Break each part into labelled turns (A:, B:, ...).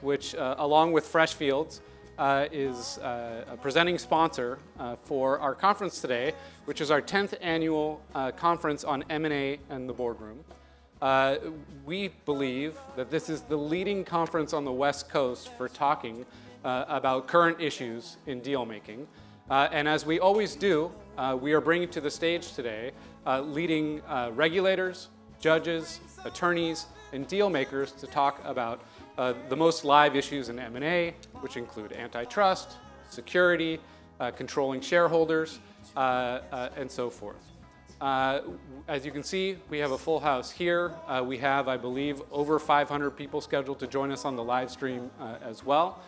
A: which, along with Freshfields, is a presenting sponsor for our conference today, which is our 10th annual conference on M&A and the boardroom. We believe that this is the leading conference on the West Coast for talking about current issues in deal making. And as we always do, we are bringing to the stage today leading regulators, judges, attorneys, and deal makers to talk about the most live issues in M&A, which include antitrust, security, controlling shareholders, and so forth. As you can see, we have a full house here. We have, I believe, over 500 people scheduled to join us on the live stream as well.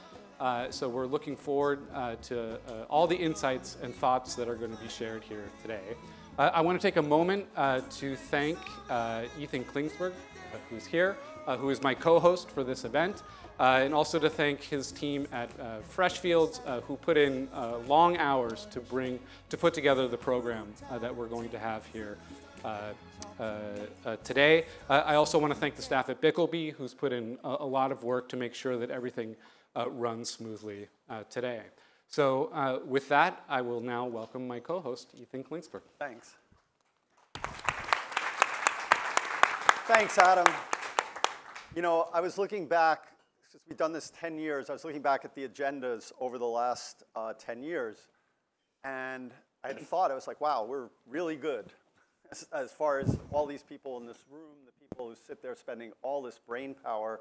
A: So we're looking forward to all the insights and thoughts that are going to be shared here today. I want to take a moment to thank Ethan Klingsberg, who's here, who is my co-host for this event, and also to thank his team at Freshfields, who put in long hours to put together the program that we're going to have here today. I also want to thank the staff at Berkeley, who's put in a lot of work to make sure that everything runs smoothly today. So with that, I will now welcome my co-host, Ethan Klingsberg.
B: Thanks. Thanks, Adam. You know, I was looking back, since we've done this 10 years, I was looking back at the agendas over the last 10 years, and I had thought, I was like, wow, we're really good as far as all these people in this room, the people who sit there spending all this brain power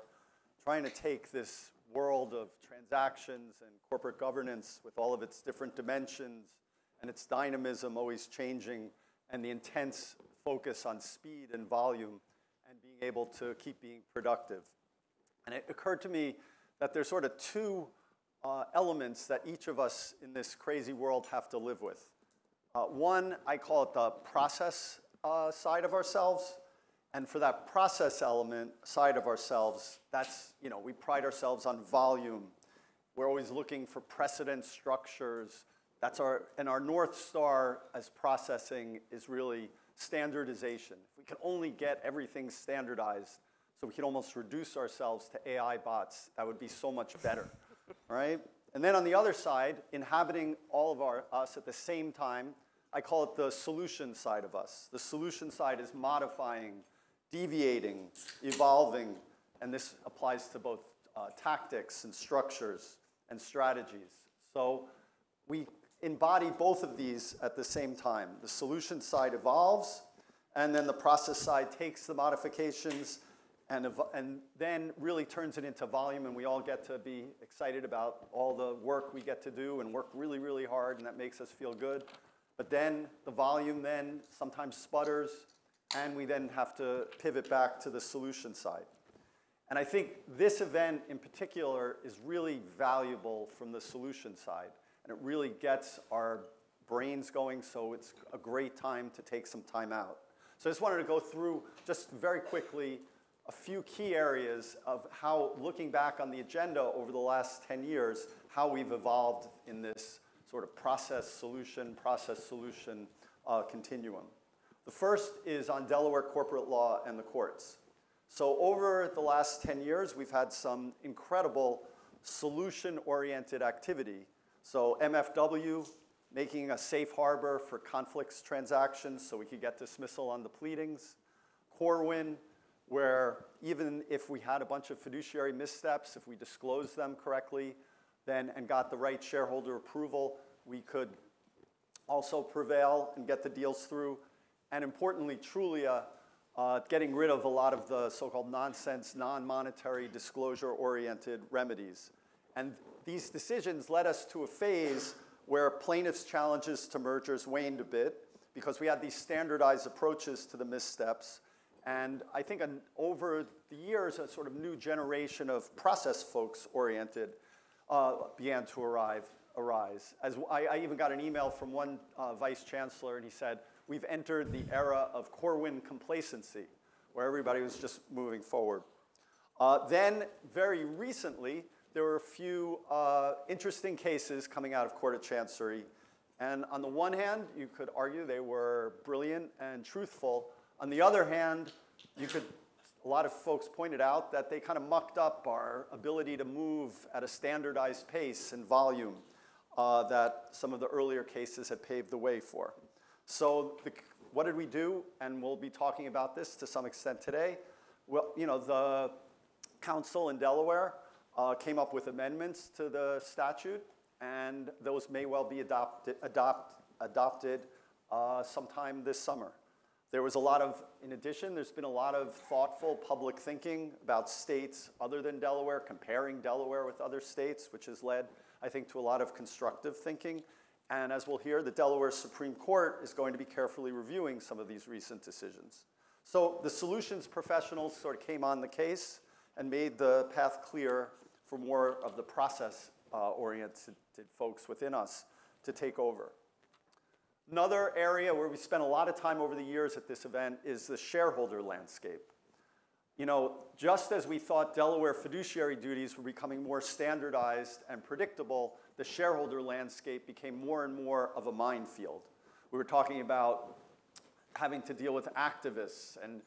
B: trying to take this world of transactions and corporate governance with all of its different dimensions and its dynamism always changing and the intense focus on speed and volume and being able to keep being productive. And it occurred to me that there's sort of two elements that each of us in this crazy world have to live with. One, I call it the process side of ourselves. And for that process element side of ourselves, that's, you know, we pride ourselves on volume. We're always looking for precedent structures. And our North Star as processing is really standardization. If we can only get everything standardized so we can almost reduce ourselves to AI bots, that would be so much better, right? And then on the other side, inhabiting all of us at the same time, I call it the solution side of us. The solution side is modifying, deviating, evolving, and this applies to both tactics and structures and strategies. So we embody both of these at the same time. The solution side evolves, and then the process side takes the modifications and then really turns it into volume, and we all get to be excited about all the work we get to do and work really, really hard, and that makes us feel good. But then the volume then sometimes sputters, and we then have to pivot back to the solution side. And I think this event in particular is really valuable from the solution side. And it really gets our brains going, so it's a great time to take some time out. So I just wanted to go through, just very quickly, a few key areas of how, looking back on the agenda over the last 10 years, how we've evolved in this sort of process-solution continuum. The first is on Delaware corporate law and the courts. So over the last 10 years, we've had some incredible solution-oriented activity. So MFW, making a safe harbor for conflicts transactions so we could get dismissal on the pleadings. Corwin, where even if we had a bunch of fiduciary missteps, if we disclosed them correctly, then and got the right shareholder approval, we could also prevail and get the deals through. And importantly, Trulia, getting rid of a lot of the so-called nonsense, non-monetary, disclosure-oriented remedies. And these decisions led us to a phase where plaintiffs' challenges to mergers waned a bit because we had these standardized approaches to the missteps. And I think over the years, a sort of new generation of process folks oriented began to arise. As I even got an email from one vice chancellor, and he said, we've entered the era of Corwin complacency, where everybody was just moving forward. Then, very recently, there were a few interesting cases coming out of Court of Chancery. And on the one hand, you could argue they were brilliant and truthful. On the other hand, you could a lot of folks pointed out that they kind of mucked up our ability to move at a standardized pace and volume that some of the earlier cases had paved the way for. So what did we do? And we'll be talking about this to some extent today. Well, the council in Delaware came up with amendments to the statute, and those may well be adopted sometime this summer. There was a lot of, in addition, there's been a lot of thoughtful public thinking about states other than Delaware, comparing Delaware with other states, which has led, I think, to a lot of constructive thinking. And as we'll hear, the Delaware Supreme Court is going to be carefully reviewing some of these recent decisions. So the solutions professionals sort of came on the case and made the path clear for more of the process-oriented folks within us to take over. Another area where we spent a lot of time over the years at this event is the shareholder landscape. Just as we thought Delaware fiduciary duties were becoming more standardized and predictable, the shareholder landscape became more and more of a minefield. We were talking about having to deal with activists and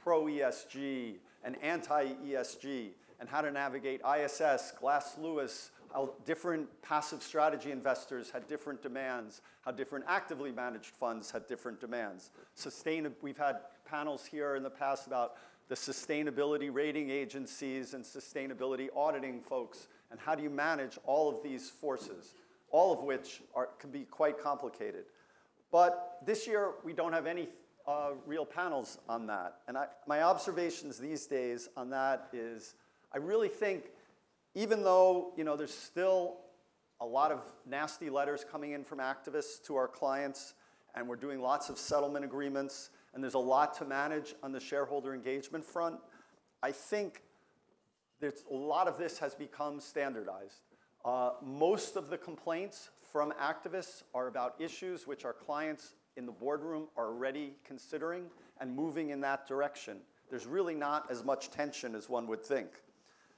B: pro-ESG and anti-ESG and how to navigate ISS, Glass Lewis, how different passive strategy investors had different demands, how different actively managed funds had different demands. We've had panels here in the past about the sustainability rating agencies and sustainability auditing folks, and how do you manage all of these forces, all of which can be quite complicated. But this year, we don't have any real panels on that. And my observations these days on that is, I really think, even though there's still a lot of nasty letters coming in from activists to our clients, and we're doing lots of settlement agreements, and there's a lot to manage on the shareholder engagement front, I think a lot of this has become standardized. Most of the complaints from activists are about issues which our clients in the boardroom are already considering and moving in that direction. There's really not as much tension as one would think.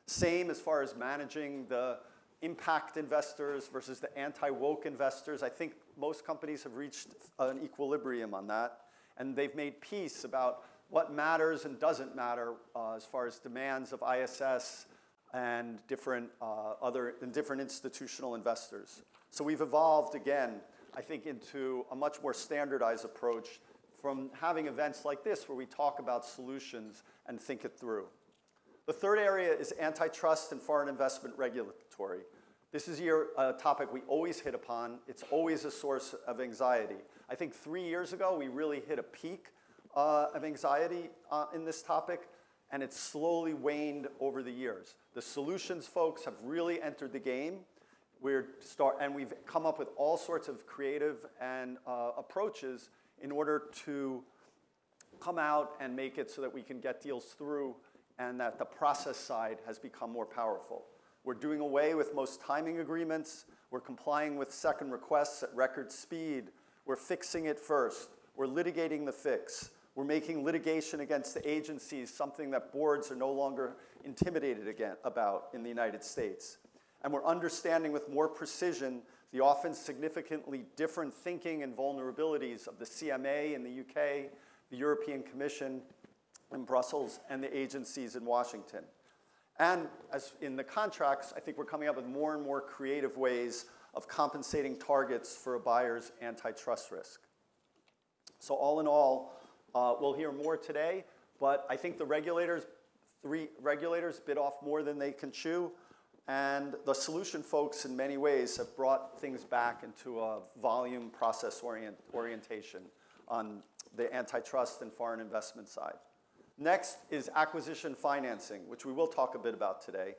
B: Same as far as managing the impact investors versus the anti-woke investors. I think most companies have reached an equilibrium on that, and they've made peace about what matters and doesn't matter as far as demands of ISS and different institutional investors. So we've evolved again, I think, into a much more standardized approach from having events like this where we talk about solutions and think it through. The third area is antitrust and foreign investment regulatory. This is a topic we always hit upon. It's always a source of anxiety. I think 3 years ago, we really hit a peak of anxiety in this topic, and it's slowly waned over the years. The solutions folks have really entered the game. And we've come up with all sorts of creative and approaches in order to come out and make it so that we can get deals through and that the process side has become more powerful. We're doing away with most timing agreements. We're complying with second requests at record speed. We're fixing it first. We're litigating the fix. We're making litigation against the agencies something that boards are no longer intimidated about in the United States. And we're understanding with more precision the often significantly different thinking and vulnerabilities of the CMA in the UK, the European Commission in Brussels, and the agencies in Washington. And as in the contracts, I think we're coming up with more and more creative ways of compensating targets for a buyer's antitrust risk. So all in all, we'll hear more today, but I think the three regulators bit off more than they can chew, and the solution folks in many ways have brought things back into a volume process orientation on the antitrust and foreign investment side. Next is acquisition financing, which we will talk a bit about today.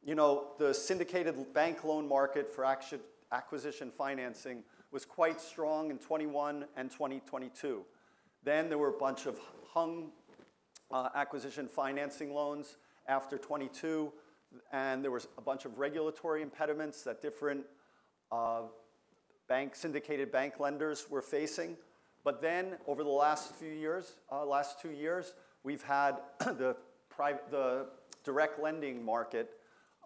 B: The syndicated bank loan market for acquisition financing was quite strong in 21 and 2022. Then there were a bunch of hung acquisition financing loans after 22, and there was a bunch of regulatory impediments that different syndicated bank lenders were facing. But then over the last 2 years, we've had the direct lending market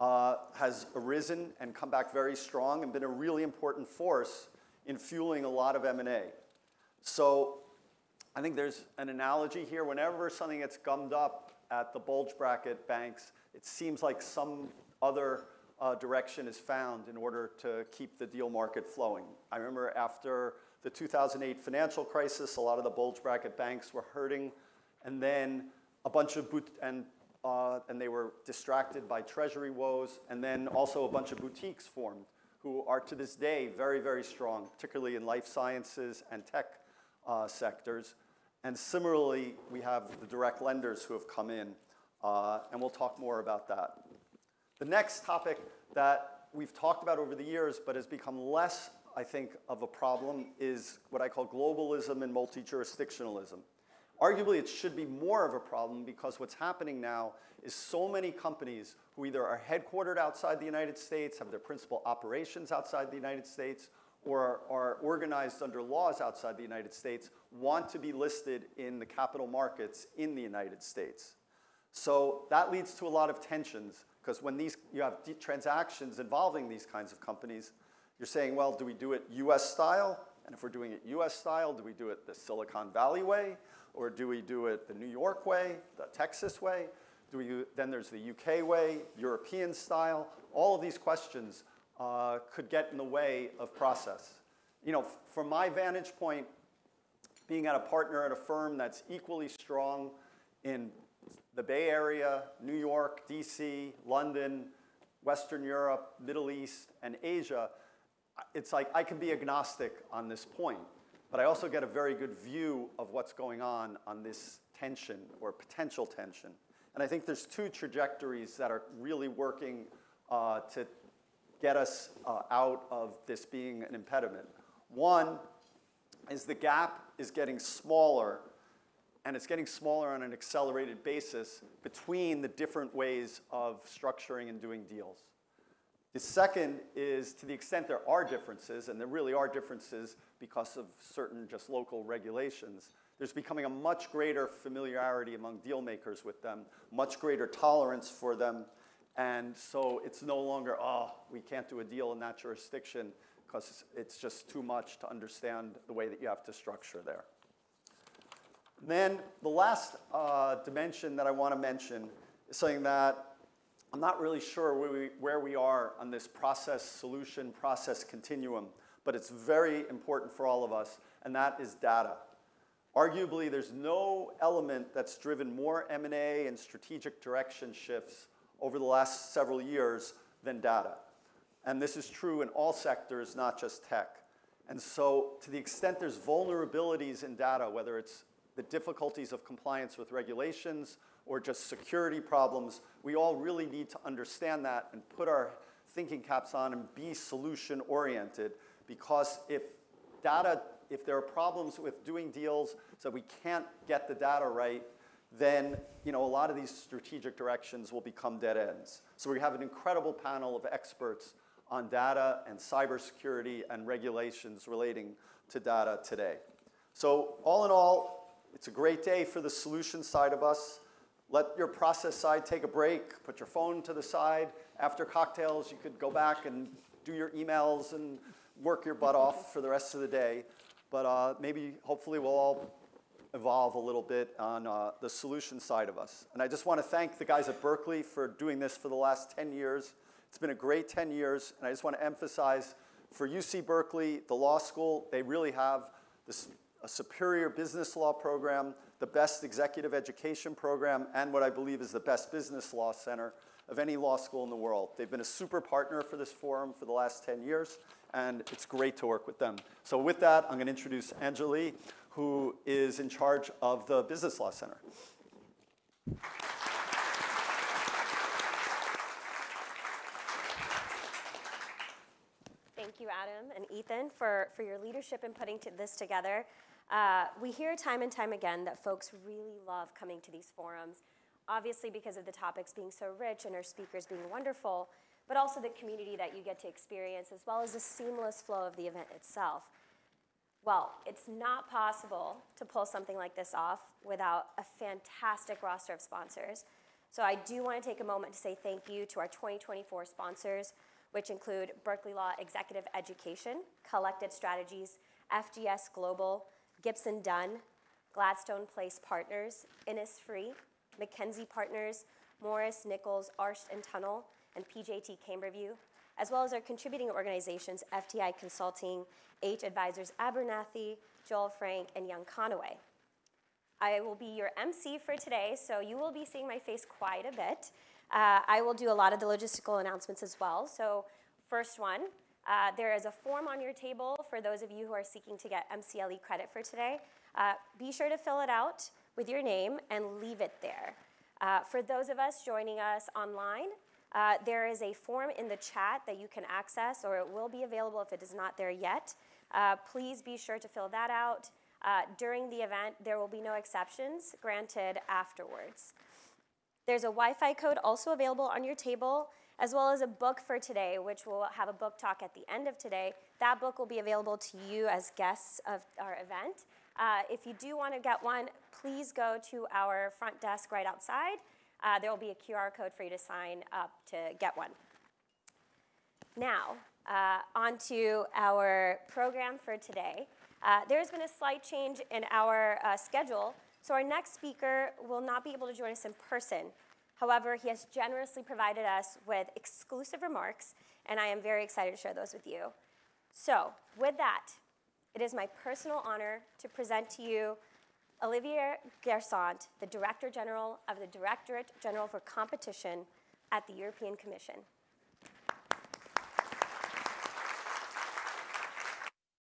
B: has arisen and come back very strong and been a really important force in fueling a lot of M&A. So I think there's an analogy here. Whenever something gets gummed up at the bulge bracket banks, it seems like some other direction is found in order to keep the deal market flowing. I remember after the 2008 financial crisis, a lot of the bulge bracket banks were hurting, and then a bunch of and they were distracted by treasury woes, and then also a bunch of boutiques formed who are to this day very, very strong, particularly in life sciences and tech sectors. And similarly, we have the direct lenders who have come in, and we'll talk more about that. The next topic that we've talked about over the years, but has become less, I think, of a problem is what I call globalism and multi-jurisdictionalism. Arguably, it should be more of a problem because what's happening now is so many companies who either are headquartered outside the United States, have their principal operations outside the United States, or are organized under laws outside the United States, want to be listed in the capital markets in the United States. So that leads to a lot of tensions, because when you have transactions involving these kinds of companies, you're saying, well, do we do it US style? And if we're doing it US style, do we do it the Silicon Valley way? Or do we do it the New York way, the Texas way? Then there's the UK way, European style. All of these questions could get in the way of process. You know, from my vantage point, being a partner at a firm that's equally strong in the Bay Area, New York, DC, London, Western Europe, Middle East, and Asia, it's like I can be agnostic on this point, but I also get a very good view of what's going on this tension or potential tension. And I think there's two trajectories that are really working to get us out of this being an impediment. One is the gap is getting smaller, and it's getting smaller on an accelerated basis between the different ways of structuring and doing deals. The second is, to the extent there are differences, and there really are differences because of certain just local regulations, there's becoming a much greater familiarity among deal makers with them, much greater tolerance for them, and so it's no longer, oh, we can't do a deal in that jurisdiction because it's just too much to understand the way that you have to structure there. And then the last dimension that I want to mention is something that I'm not really sure where we are on this process-solution, process continuum, but it's very important for all of us, and that is data. Arguably, there's no element that's driven more M&A and strategic direction shifts over the last several years than data. And this is true in all sectors, not just tech. And so to the extent there's vulnerabilities in data, whether it's the difficulties of compliance with regulations or just security problems, we all really need to understand that and put our thinking caps on and be solution-oriented, because if there are problems with doing deals so we can't get the data right, then a lot of these strategic directions will become dead ends. So we have an incredible panel of experts on data and cybersecurity and regulations relating to data today. So all in all, it's a great day for the solution side of us. Let your process side take a break. Put your phone to the side. After cocktails, you could go back and do your emails and work your butt off for the rest of the day. But maybe, hopefully, we'll all evolve a little bit on the solution side of us. And I just want to thank the guys at Berkeley for doing this for the last 10 years. It's been a great 10 years. And I just want to emphasize, for UC Berkeley, the law school, they really have a superior business law program, the best executive education program, and what I believe is the best business law center of any law school in the world. They've been a super partner for this forum for the last 10 years, and it's great to work with them. So with that, I'm going to introduce Anjali, who is in charge of the Business Law Center.
C: Thank you, Adam and Ethan, for your leadership in putting this together. We hear time and time again that folks really love coming to these forums, obviously because of the topics being so rich and our speakers being wonderful, but also the community that you get to experience, as well as the seamless flow of the event itself. Well, it's not possible to pull something like this off without a fantastic roster of sponsors. So I do want to take a moment to say thank you to our 2024 sponsors, which include Berkeley Law Executive Education, Collected Strategies, FGS Global, Gibson Dunn, Gladstone Place Partners, Innisfree, McKinsey Partners, Morris, Nichols, Arsht and Tunnell, and PJT Camberview, as well as our contributing organizations, FTI Consulting, H Advisors Abernathy, Joel Frank, and Young Conaway. I will be your MC for today, so you will be seeing my face quite a bit. I will do a lot of the logistical announcements as well. So first one, there is a form on your table for those of you who are seeking to get MCLE credit for today. Be sure to fill it out with your name and leave it there. For those of us joining us online, there is a form in the chat that you can access, or it will be available if it is not there yet. Please be sure to fill that out. During the event, there will be no exceptions granted afterwards. There's a Wi-Fi code also available on your table, as well as a book for today, which will have a book talk at the end of today. That book will be available to you as guests of our event. If you do want to get one, please go to our front desk right outside. There will be a QR code for you to sign up to get one. Now, on to our program for today. There's been a slight change in our schedule, so our next speaker will not be able to join us in person. However, he has generously provided us with exclusive remarks, and I am very excited to share those with you. So, with that, it is my personal honor to present to you Olivier Gersant, the Director General of the Directorate General for Competition at the European Commission.